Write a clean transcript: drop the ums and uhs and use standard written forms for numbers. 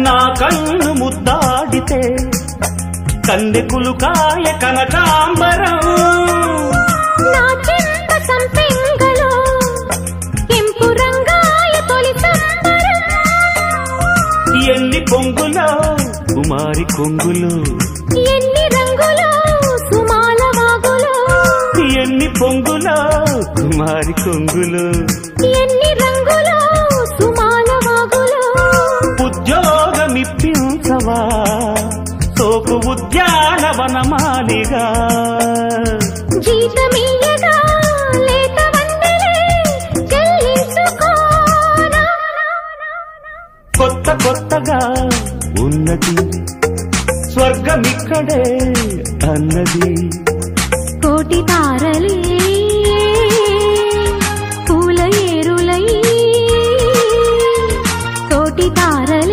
నా కన్ను ముద్దాడితే కన్నెకులు కాయ కనకాంబరం నా చెంత సంపెంగలో కెంపు రంగాయ తొలి సంబరం ఎన్ని పొంగులో కుమారి కొంగులు ఎన్ని రంగులో సుమాల వాగులో ఎన్ని పొంగులో కుమారి కొంగులు ఎన్ని రంగులో సుమాల వాగులో ఉద్యోగమిప్పించవా సోపు ఉద్యానవనమాలిగా జీతమియ్యగా లేత వందెలే చెల్లించుకోనా కొత్త కొత్తగా ఉన్నది స్వర్గమిక్కడే అన్నది కోటి తారలే